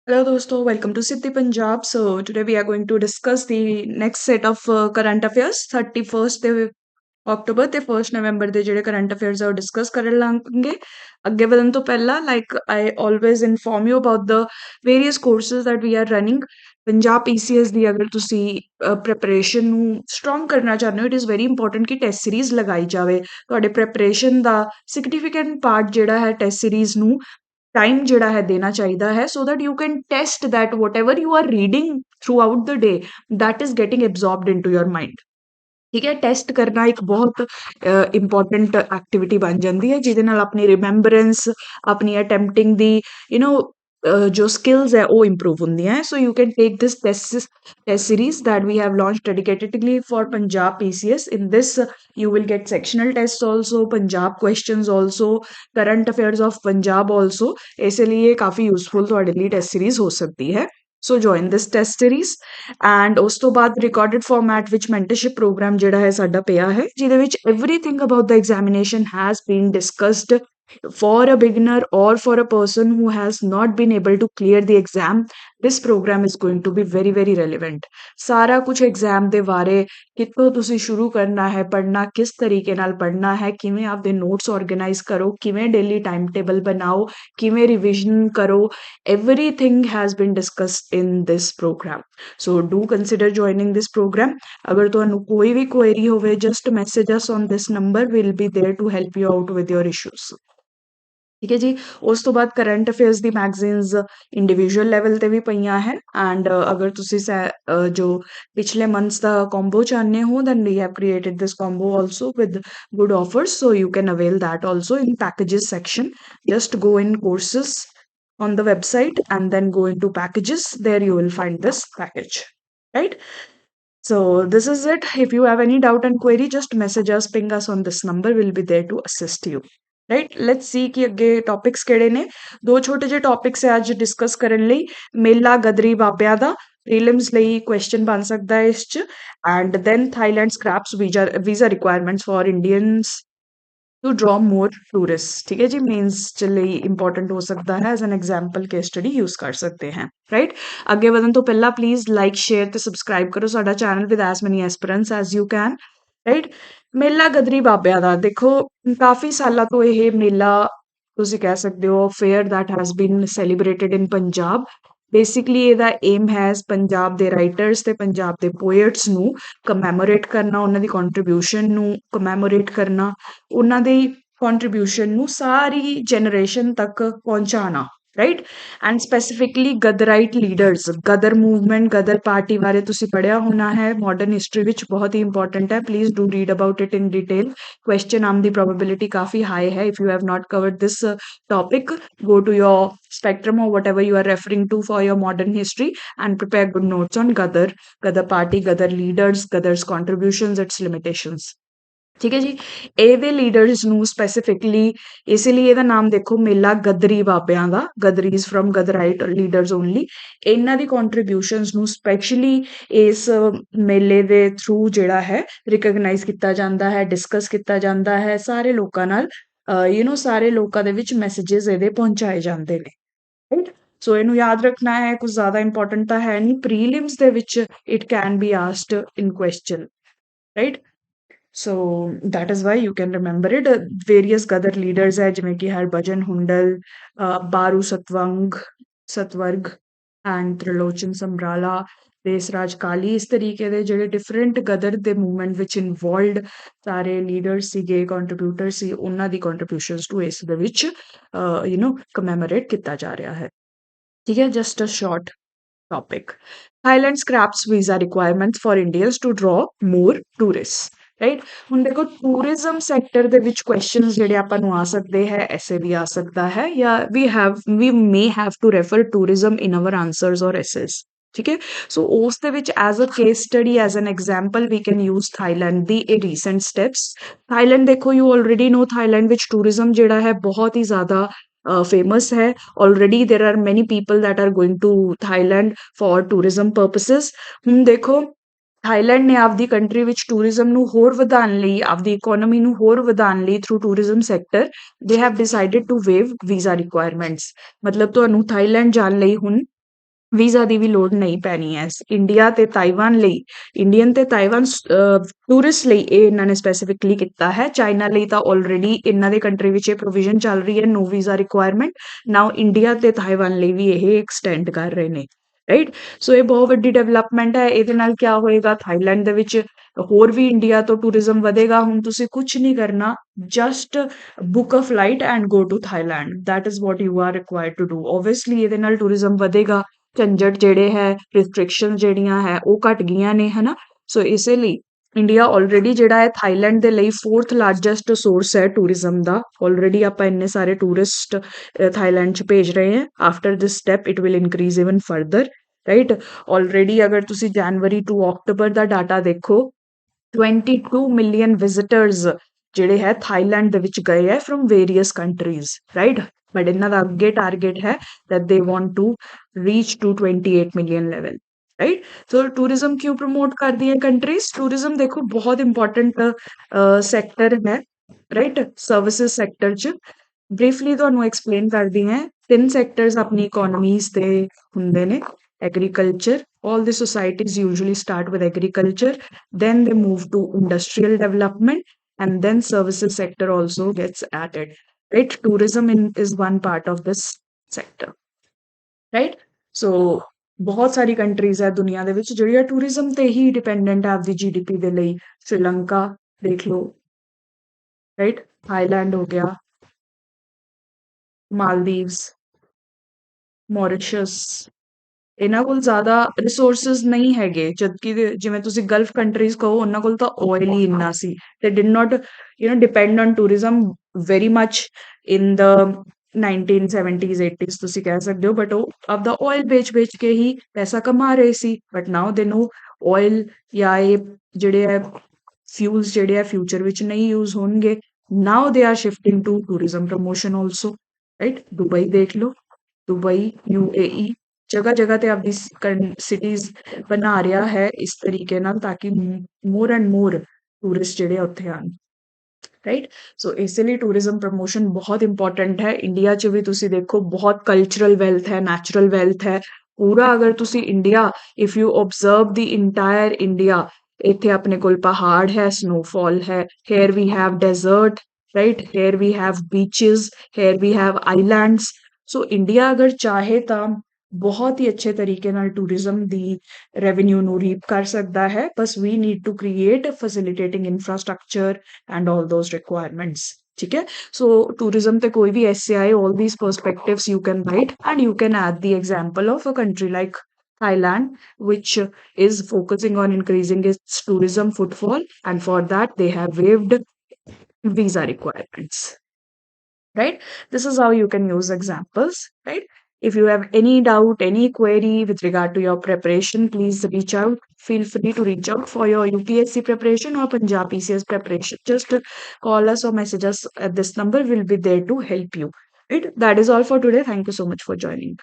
Hello, dosto. Welcome to City Punjab. So today we are going to discuss the next set of current affairs. 31st October ਤੇ 1 ਨਵੰਬਰ ਦੇ ਜਿਹੜੇ current affairs ਆ ਉਹ discuss ਕਰਨ ਲਾਂਗੇ ਅੱਗੇ ਵਧਣ ਤੋਂ ਪਹਿਲਾਂ like I always inform you about the various courses that we are running Punjab PCS ਦੀ ਅਗਰ ਤੁਸੀਂ ਪ੍ਰੈਪਰੇਸ਼ਨ ਨੂੰ ਸਟਰੋਂਗ ਕਰਨਾ ਚਾਹੁੰਦੇ ਹੋ ਇਟ ਇਜ਼ ਵੈਰੀ ਇੰਪੋਰਟੈਂਟ ਕਿ ਟੈਸਟ ਸੀਰੀਜ਼ ਲਗਾਈ ਜਾਵੇ ਤੁਹਾਡੇ ਪ੍ਰੈਪਰੇਸ਼ਨ ਦਾ ਸਿਗਨੀਫੀਕੈਂਟ ਪਾਰਟ ਜਿਹੜਾ ਹੈ ਟੈਸਟ ਸੀਰੀਜ਼ ਨੂੰ ਟਾਈਮ ਜਿਹੜਾ ਹੈ ਦੇਣਾ ਚਾਹੀਦਾ ਹੈ so that you can test that whatever you are reading throughout the day that is getting absorbed into your mind ਠੀਕ ਹੈ ਟੈਸਟ ਕਰਨਾ ਇੱਕ ਬਹੁਤ ਇੰਪੋਰਟੈਂਟ ਐਕਟੀਵਿਟੀ ਬਣ ਜਾਂਦੀ ਹੈ ਜਿਹਦੇ ਨਾਲ ਆਪਣੀ ਰਿਮੈਂਬਰੈਂਸ ਆਪਣੀ ਅਟੈਂਪਟਿੰਗ ਦੀ ਜੋ ਸਕਿੱਲਸ ਹੈ ਉਹ ਇੰਪਰੂਵ ਹੁੰਦੀਆਂ ਹੈ so you can take this test series that we have launched dedicatedly for Punjab PCS. In this you will get sectional tests also, Punjab questions also, current affairs of Punjab also. ਇਸੇ ਲਈ ਕਾਫੀ useful ਤੁਹਾਡੇ ਲਈ test series ਹੋ ਸਕਦੀ ਹੈ so join this test series and ਉਸ ਤੋਂ ਬਾਅਦ ਰਿਕਾਰਡਡ ਫਾਰਮੈਟ ਵਿੱਚ ਮੈਂਟਰਸ਼ਿਪ ਪ੍ਰੋਗਰਾਮ ਜਿਹੜਾ ਹੈ ਸਾਡਾ ਪਿਆ ਹੈ ਜਿਹਦੇ ਵਿੱਚ everything about the examination has been discussed for a beginner or for a person who has not been able to clear the exam. This program is going to be very very relevant. ਸਾਰਾ ਕੁਝ exam ਦੇ ਬਾਰੇ ਕਿੱਥੋਂ ਤੁਸੀਂ ਸ਼ੁਰੂ ਕਰਨਾ ਹੈ ਪੜ੍ਹਨਾ ਕਿਸ ਤਰੀਕੇ ਨਾਲ ਪੜ੍ਹਨਾ ਹੈ ਕਿਵੇਂ ਆਪਦੇ ਨੋਟਸ ਆਰਗੇਨਾਈਜ਼ ਕਰੋ ਕਿਵੇਂ ਡੇਲੀ ਟਾਈਮ ਟੇਬਲ ਬਣਾਓ ਕਿਵੇਂ ਰਿਵੀਜ਼ਨ ਕਰੋ everything has been discussed in this program. So do consider joining this program. ਅਗਰ ਤੁਹਾਨੂੰ ਕੋਈ ਵੀ query ਹੋਵੇ just message us on this number. We'll be there to help you out with your issues. ਠੀਕ ਹੈ ਜੀ ਉਸ ਤੋਂ ਬਾਅਦ ਕਰੰਟ ਅਫੇਅਰਸ ਦੀ ਮੈਗਜ਼ੀਨਸ ਇੰਡੀਵਿਜੂਅਲ ਲੈਵਲ ਤੇ ਵੀ ਪਈਆਂ ਹੈ ਐਂਡ ਅਗਰ ਤੁਸੀਂ ਜੋ ਪਿਛਲੇ ਮੰਥਸ ਦਾ ਕੰਬੋ ਚਾਹੁੰਦੇ ਹੋ then we have created this combo also with good offers so you can avail that also in packages section. Just go in courses on the website and then go into packages. There you will find this package, right? So this is it. If you have any doubt and query, just message us, ping us on this number. We'll be there to assist you. Right let's see ਕਿ ਅੱਗੇ topics ਕਿਹੜੇ ਨੇ ਦੋ ਛੋਟੇ ਜਿਹੇ topics ਹੈ ਅੱਜ discuss ਕਰਨ ਲਈ ਮੇਲਾ ਗਦਰੀ ਬਾਬਿਆਂ ਦਾ ਪ੍ਰੀਲਿਮਸ ਲਈ ਕੁਐਸਚਨ ਬਣ ਸਕਦਾ ਹੈ ਇਸ ਚ and then Thailand scraps visa requirements for Indians to draw more tourist ਠੀਕ ਹੈ ਜੀ ਮੇਨਸ ਚ ਲਈ ਇੰਪੋਰਟੈਂਟ ਹੋ ਸਕਦਾ ਹੈ as an example case study use ਕਰ ਸਕਦੇ ਹਾਂ ਰਾਈਟ ਅੱਗੇ ਵਧਣ ਤੋਂ ਪਹਿਲਾਂ ਪਲੀਜ਼ ਲਾਈਕ ਸ਼ੇਅਰ ਤੇ ਸਬਸਕ੍ਰਾਈਬ ਕਰੋ ਸਾਡਾ ਚੈਨਲ ਵਿਦ ਐਸ ਮੈਨੀ ਐਸਪੀਰੈਂਟਸ ਐਜ਼ ਯੂ ਕੈਨ ਰਾਈਟ ਮੇਲਾ ਗਦਰੀ ਬਾਬਿਆਂ ਦਾ ਦੇਖੋ ਕਾਫੀ ਸਾਲਾਂ ਤੋਂ ਇਹ ਮੇਲਾ ਤੁਸੀਂ ਕਹਿ ਸਕਦੇ ਹੋ fair that has been celebrated in Punjab basically ਇਹਦਾ ਏਮ ਹੈ ਪੰਜਾਬ ਦੇ ਰਾਈਟਰਸ ਤੇ ਪੰਜਾਬ ਦੇ ਪੋਇਟਸ ਨੂੰ ਕਮੈਮੋਰੇਟ ਕਰਨਾ ਉਹਨਾਂ ਦੀ ਕੰਟਰੀਬਿਊਸ਼ਨ ਨੂੰ ਕਮੈਮੋਰੇਟ ਕਰਨਾ ਉਹਨਾਂ ਦੀ ਕੰਟਰੀਬਿਊਸ਼ਨ ਨੂੰ ਸਾਰੀ ਜਨਰੇਸ਼ਨ ਤੱਕ ਪਹੁੰਚਾਉਣਾ right and specifically Ghadarite leaders Ghadar movement Ghadar party ਬਾਰੇ ਤੁਸੀਂ ਪੜ੍ਹਿਆ ਹੋਣਾ ਹੈ ਮਾਡਰਨ ਹਿਸਟਰੀ ਵਿੱਚ ਬਹੁਤ ਹੀ ਇੰਪੋਰਟੈਂਟ ਹੈ please do read about it in detail question ਆਉਣ ਦੀ probability ਕਾਫੀ ਹਾਈ ਹੈ if you have not covered this topic go to your spectrum or whatever you are referring to for your modern history and prepare good notes on Gadar party Gadar leaders Gadar's contributions its limitations ਠੀਕ ਹੈ ਜੀ ਇਹਦੇ leaders ਨੂੰ specifically ਇਸ ਲਈ ਇਹਦਾ ਨਾਮ ਦੇਖੋ ਮੇਲਾ ਗਦਰੀ ਬਾਬਿਆਂ ਦਾ ਗਦਰੀਜ਼ ਫਰਮ ਗਦਰਾਈਟ ਲੀਡਰਸ ਓਨਲੀ ਇਹਨਾਂ ਦੀ ਕੰਟਰੀਬਿਊਸ਼ਨਸ ਨੂੰ ਸਪੈਸ਼ਲੀ ਇਸ ਮੇਲੇ ਦੇ ਥਰੂ ਜਿਹੜਾ ਹੈ ਰਿਕਗਨਾਈਜ਼ ਕੀਤਾ ਜਾਂਦਾ ਹੈ ਡਿਸਕਸ ਕੀਤਾ ਜਾਂਦਾ ਹੈ ਸਾਰੇ ਲੋਕਾਂ ਨਾਲ ਸਾਰੇ ਲੋਕਾਂ ਦੇ ਵਿੱਚ ਮੈਸੇजेस ਇਹਦੇ ਪਹੁੰਚਾਏ ਜਾਂਦੇ ਨੇ ਰਾਈਟ ਸੋ ਇਹਨੂੰ ਯਾਦ ਰੱਖਣਾ ਹੈ ਕੁਝ ਜ਼ਿਆਦਾ ਇੰਪੋਰਟੈਂਟ ਤਾਂ ਹੈ ਨਹੀਂ ਪ੍ਰੀਲਿਮਸ ਦੇ ਵਿੱਚ it can be asked in question right so that is why you can remember it various Gadar leaders hai ਜਿਵੇਂ ਕਿ ਹਰਭਜਨ ਹੁੰਡਲ ਬਾਰੂ ਸਤਵਰਗ and ਤ੍ਰਿਲੋਚਨ ਸਮਰਾਲਾ ਦੇਸਰਾਜ ਕਾਲੀ ਇਸ ਤਰੀਕੇ ਦੇ ਜਿਹੜੇ ਡਿਫਰੈਂਟ ਗਦਰ ਦੇ ਮੂਵਮੈਂਟ ਵਿੱਚ ਇਨਵੋਲਵਡ ਸਾਰੇ ਲੀਡਰਸ ਸੀਗੇ ਕੰਟਰੀਬਿਊਟਰ ਸੀ ਉਹਨਾਂ ਦੀ ਕੰਟਰੀਬਿਊਸ਼ਨਸ ਟੂ ਇਸ ਦੇ ਵਿੱਚ ਕਮੈਮੋਰੇਟ ਕੀਤਾ ਜਾ ਰਿਹਾ ਹੈ ਠੀਕ ਹੈ just a short topic. Thailand scraps visa requirements for Indians to draw more tourists. Right ਹੁਣ ਦੇਖੋ ਟੂਰਿਜ਼ਮ ਸੈਕਟਰ ਦੇ ਵਿੱਚ ਕੁਐਸਚਨਸ ਜਿਹੜੇ ਆਪਾਂ ਨੂੰ ਆ ਸਕਦੇ ਹੈ ਐਸੇ ਵੀ ਆ ਸਕਦਾ ਹੈ ਜਾਂ ਵੀ may have to refer tourism in our answers ਔਰ ਐਸੇਸ ਠੀਕ ਹੈ ਸੋ ਉਸ ਦੇ ਵਿੱਚ as a case study as an example we can use Thailand ਦੀ ਇਹ ਰੀਸੈਂਟ ਸਟੈਪਸ ਥਾਈਲੈਂਡ ਦੇਖੋ ਯੂ ਆਲਰੇਡੀ ਨੋ ਥਾਈਲੈਂਡ ਵਿੱਚ ਟੂਰਿਜ਼ਮ ਜਿਹੜਾ ਹੈ ਬਹੁਤ ਹੀ ਜ਼ਿਆਦਾ famous ਹੈ already there are many people that are going to Thailand for tourism purposes ਹੁਣ ਦੇਖੋ ਥਾਈਲੈਂਡ ਨੇ ਆਪਦੀ ਕੰਟਰੀ ਵਿੱਚ ਟੂਰਿਜ਼ਮ ਨੂੰ ਹੋਰ ਵਧਾਉਣ ਲਈ ਆਪਦੀ ਇਕਨੋਮੀ ਨੂੰ ਹੋਰ ਵਧਾਉਣ ਲਈ ਥਰੂ ਟੂਰਿਜ਼ਮ ਸੈਕਟਰ ਦੇ have decided to waive visa requirements ਮਤਲਬ ਤੁਹਾਨੂੰ ਥਾਈਲੈਂਡ ਜਾਣ ਲਈ ਹੁਣ ਵੀਜ਼ਾ ਦੀ ਵੀ ਲੋੜ ਨਹੀਂ ਪੈਣੀ ਹੈ। ਇੰਡੀਆ ਤੇ ਤਾਈਵਾਨ ਲਈ, ਇੰਡੀਅਨ ਤੇ ਤਾਈਵਾਨ ਟੂਰਿਸਟ ਲਈ ਇਹ ਇਹਨਾਂ ਨੇ ਸਪੈਸੀਫਿਕਲੀ ਕੀਤਾ ਹੈ। ਚਾਈਨਾ ਲਈ ਤਾਂ ਆਲਰੇਡੀ ਇਹਨਾਂ ਦੇ ਕੰਟਰੀ ਵਿੱਚ ਇਹ ਪ੍ਰੋਵੀਜ਼ਨ ਚੱਲ ਰਹੀ ਹੈ, ਨੋ ਵੀਜ਼ਾ ਰਿਕੁਆਇਰਮੈਂਟ। ਨਾਓ ਇੰਡੀਆ ਤੇ ਤਾਈਵਾਨ ਲਈ ਵੀ ਇਹ ਐਕਸਟੈਂਡ ਕਰ ਰਹੇ ਨੇ, ਰਾਈਟ। ਸੋ ਇਹ ਬਹੁਤ ਵੱਡੀ ਡਿਵੈਲਪਮੈਂਟ ਹੈ। ਇਹਦੇ ਨਾਲ ਕੀ ਹੋਏਗਾ, ਥਾਈਲੈਂਡ ਦੇ ਵਿੱਚ ਹੋਰ ਵੀ ਇੰਡੀਆ ਤੋਂ ਟੂਰਿਜ਼ਮ ਵਧੇਗਾ। ਹੁਣ ਤੁਸੀਂ ਕੁਝ ਨਹੀਂ ਕਰਨਾ, just book a flight and go to Thailand, that is what you are required to do. Obviously ਇਹਦੇ ਨਾਲ ਟੂਰਿਜ਼ਮ ਵਧੇਗਾ, ਝੰਜਟ ਜਿਹੜੇ ਹੈ, ਰਿਸਟ੍ਰਿਕਸ਼ਨ ਜਿਹੜੀਆਂ ਹੈ ਉਹ ਘਟ ਗਈਆਂ ਨੇ, ਹਨਾ। ਸੋ ਇਸੇ ਲਈ ਇੰਡੀਆ ਆਲਰੇਡੀ ਜਿਹੜਾ ਹੈ ਥਾਈਲੈਂਡ ਦੇ ਲਈ 4th ਲਾਰਜੈਸਟ ਸੋਰਸ ਹੈ ਟੂਰਿਜ਼ਮ ਦਾ। ਆਲਰੇਡੀ ਆਪਾਂ ਇੰਨੇ ਸਾਰੇ ਟੂਰਿਸਟ ਥਾਈਲੈਂਡ 'ਚ ਭੇਜ ਰਹੇ ਹਾਂ। After this step it will increase even further, right. Already ਅਗਰ ਤੁਸੀਂ ਜਨਵਰੀ ਟੂ ਅਕਤੂਬਰ ਦਾ ਡਾਟਾ ਦੇਖੋ, 22 ਮਿਲੀਅਨ ਵਿਜ਼ਿਟਰਸ ਜਿਹੜੇ ਹੈ ਥਾਈਲੈਂਡ ਦੇ ਵਿੱਚ ਗਏ ਹੈ from various countries, right. But ਇਹਨਾਂ ਦਾ ਅੱਗੇ ਟਾਰਗੇਟ ਹੈ that they want to reach to 28 million level, right? So tourism क्यों promote करती है countries? tourism देखो बहुत important sector है, right? services sector च briefly ਤੁਹਾਨੂੰ explain ਕਰਦੀ ਹਾਂ। ਤਿੰਨ sectors ਆਪਣੀ economies ਦੇ ਹੁੰਦੇ ਨੇ। agriculture, all the societies usually start with agriculture, then they move to industrial development, and then services sector also gets added, right? tourism is one part of this sector, right. So ਬਹੁਤ ਸਾਰੀ countries ਹੈ ਦੁਨੀਆ ਦੇ ਵਿੱਚ ਜਿਹੜੀਆਂ tourism ਤੇ ਹੀ dependent ਹੈ ਆਪਦੀ ਜੀਡੀਪੀ ਦੇ ਲਈ। ਸ਼੍ਰੀਲੰਕਾ ਦੇਖ ਲਓ, ਰਾਈਟ। ਥਾਈਲੈਂਡ ਹੋ ਗਿਆ, ਮਾਲਦੀਵਸ, ਮੌਰੀਸ਼ੀਅਸ, ਇਹਨਾਂ ਕੋਲ ਜ਼ਿਆਦਾ ਰਿਸੋਰਸਿਸ ਨਹੀਂ ਹੈਗੇ। ਜਦਕਿ ਜਿਵੇਂ ਤੁਸੀਂ ਗਲਫ ਕੰਟਰੀਜ਼ ਕਹੋ, ਉਹਨਾਂ ਕੋਲ ਤਾਂ ਆਇਲ ਹੀ ਇੰਨਾ ਸੀ। They did not depend on tourism very much in the 1970s 80s ਤੁਸੀਂ ਕਹਿ ਸਕਦੇ ਹੋ। ਬਟ ਉਹ ਆਪਦਾ ਆਇਲ ਵੇਚ ਕੇ ਹੀ ਪੈਸਾ ਕਮਾ ਰਹੇ ਸੀ। ਬਟ ਨਾਓ ਦੇ ਨੋ ਆਇਲ ਜਾਂ ਇਹ ਜਿਹੜੇ ਹੈ ਫਿਊਲਸ ਜਿਹੜੇ ਆ ਫਿਊਚਰ ਵਿੱਚ ਨਹੀਂ ਯੂਜ਼ ਹੋਣਗੇ। Now they are shifting to tourism promotion also, right. Dubai ਦੇਖ ਲਓ, ਦੁਬਈ, UAE ਜਗ੍ਹਾ ਜਗ੍ਹਾ ਤੇ ਆਪਦੀ ਸਿਟੀਜ਼ ਬਣਾ ਰਿਹਾ ਹੈ ਇਸ ਤਰੀਕੇ ਨਾਲ ਤਾਂ ਕਿ ਮੋਰ ਐਂਡ ਮੋਰ ਟੂਰਿਸਟ ਜਿਹੜੇ ਆ ਉੱਥੇ ਆਉਣ, ਰਾਈਟ। ਸੋ ਇਸੇ ਲਈ ਟੂਰਿਜ਼ਮ ਪ੍ਰਮੋਸ਼ਨ ਬਹੁਤ ਇੰਪੋਰਟੈਂਟ ਹੈ। ਇੰਡੀਆ 'ਚ ਵੀ ਤੁਸੀਂ ਦੇਖੋ ਬਹੁਤ ਕਲਚਰਲ ਵੈਲਥ ਹੈ, ਨੈਚੁਰਲ ਵੈਲਥ ਹੈ ਪੂਰਾ। ਅਗਰ ਤੁਸੀਂ India, if you observe the entire India, ਇੱਥੇ ਆਪਣੇ ਕੋਲ ਪਹਾੜ ਹੈ, ਸਨੋਫਾਲ ਹੈ, here we have desert, right. Here we have beaches, here we have islands. So India ਅਗਰ ਚਾਹੇ ਤਾਂ ਬਹੁਤ ਹੀ ਅੱਛੇ ਤਰੀਕੇ ਨਾਲ ਟੂਰਿਜ਼ਮ ਦੀ ਰੈਵਨਿਊ ਨੂੰ ਰੀਪ ਕਰ ਸਕਦਾ ਹੈ। ਬਸ ਵੀ need to create facilitating infrastructure and all those requirements, ਠੀਕ ਹੈ। ਸੋ ਟੂਰਿਜ਼ਮ ਤੇ ਕੋਈ ਵੀ ਐਸੇ ਆਏ, all these perspectives you can write and you can add the example of a country like Thailand, which is focusing on increasing its tourism footfall, and for that they have waived visa requirements, right? This is how you can use examples, right? If you have any doubt, any query with regard to your preparation, please reach out. Feel free to reach out for your UPSC preparation or Punjab PCS preparation. Just call us or message us at this number. We'll be there to help you. Right? That is all for today. Thank you so much for joining.